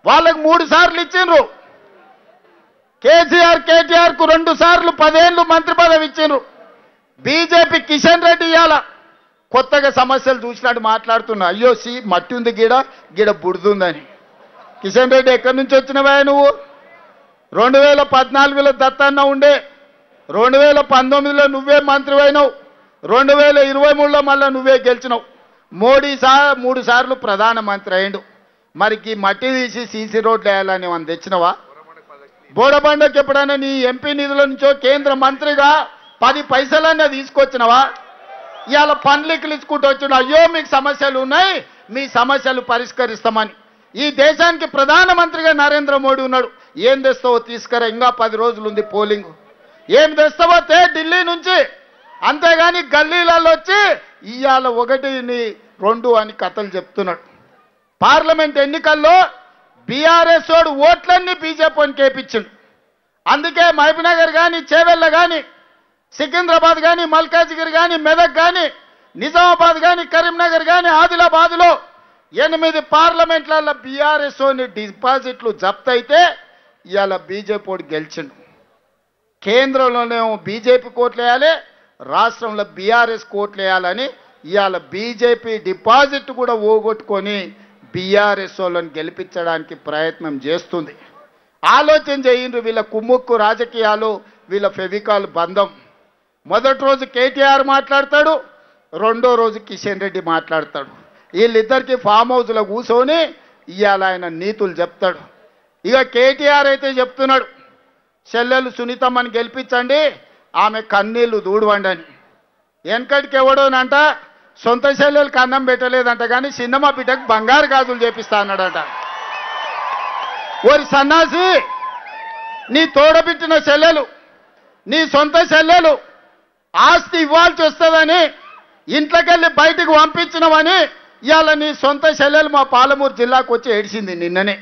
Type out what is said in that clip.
వాళ్ళకు 3 సార్లు ఇచ్చిండ్రు. కేటీఆర్ కు 2 సార్లు 10 ఏళ్ళు మంత్రి పదవి ఇచ్చిండ్రు. బీజేపీ కిషన్ రెడ్డి ఇవాళ కొత్తగా సమస్యలు చూసినట్టు మాట్లాడుతున్నా. అయ్యో మట్టి ఉంది గీడ బుడుతుందని. కిషన్ రెడ్డి ఎక్కడి నుంచి వచ్చినవా నువ్వు? 2014లో దత్తన్న ఉండే, 2019లో నువ్వే మంత్రి అయినావు, 2023లో మళ్ళీ నువ్వే గెలిచినావు. మోడీ 3 సార్లు ప్రధానమంత్రి అయిండు. మరికి మట్టి తీసి సీసీ రోడ్లు వేయాలని మనం తెచ్చినవా? బోడబండకి ఎప్పుడైనా నీ ఎంపీ నిధుల నుంచో కేంద్ర మంత్రిగా 10 పైసలన్నా తీసుకొచ్చినవా? ఇవాళ పండ్లికలు ఇచ్చుకుంటూ వచ్చిన అయ్యో మీకు సమస్యలు ఉన్నాయి, మీ సమస్యలు పరిష్కరిస్తామని. ఈ దేశానికి ప్రధానమంత్రిగా నరేంద్ర మోడీ ఉన్నాడు. ఏం తెస్తావో తీసుకురా, ఇంకా 10 రోజులు ఉంది పోలింగ్. ఏం తెస్తావో ఢిల్లీ నుంచి, అంతేగాని గల్లీలలో వచ్చి ఇవాళ 1, 2 అని కథలు చెప్తున్నాడు. పార్లమెంట్ ఎన్నికల్లో బీఆర్ఎస్ వాడు ఓట్లన్నీ బీజేపీని కేపించిండు. అందుకే మహబూబ్నగర్ కానీ, చేవెళ్ళ కానీ, సికింద్రాబాద్ కానీ, మల్కాజ్గిరి కానీ, మెదక్ కానీ, నిజామాబాద్ కానీ, కరీంనగర్ కానీ, ఆదిలాబాద్లో 8 పార్లమెంట్లలో బీఆర్ఎస్ డిపాజిట్లు జప్తు అయితే ఇవాళ బీజేపీ వాడు గెలిచిండు. కేంద్రంలోనేమో బీజేపీ కోట్లు వేయాలి, రాష్ట్రంలో బీఆర్ఎస్ కోట్లు వేయాలని ఇవాళ బీజేపీ డిపాజిట్ కూడా ఓగొట్టుకొని బీఆర్ఎస్ వాళ్ళని గెలిపించడానికి ప్రయత్నం చేస్తుంది. ఆలోచన చేయండి. వీళ్ళ కుమ్ముక్కు రాజకీయాలు, వీళ్ళ ఫెవికాల్ బంధం. మొదటి రోజు కేటీఆర్ మాట్లాడతాడు, 2వ రోజు కిషన్ రెడ్డి మాట్లాడతాడు. వీళ్ళిద్దరికి ఫామ్ హౌస్లో కూర్చొని ఇవాళ ఆయన నీతులు చెప్తాడు. ఇక కేటీఆర్ అయితే చెప్తున్నాడు, చెల్లెలు సునీతమ్మని గెలిపించండి, ఆమె కన్నీళ్లు దూడవండి అని. వెనకటికి ఎవడోనంట సొంత చెల్లెలకు అన్నం పెట్టలేదంట, కానీ చిన్నమ్మ బిడ్డకు బంగారు గాజులు చేపిస్తా అన్నాడంట. ఓరి సన్నాసి, నీ తోడబిట్టిన చెల్లెలు, నీ సొంత చెల్లెలు ఆస్తి ఇవ్వాల్సి వస్తుందని ఇంట్లోకెళ్ళి బయటకు పంపించినవని ఇవాళ నీ సొంత చెల్లెలు మా పాలమూరు జిల్లాకు వచ్చి ఏడిచింది నిన్ననే.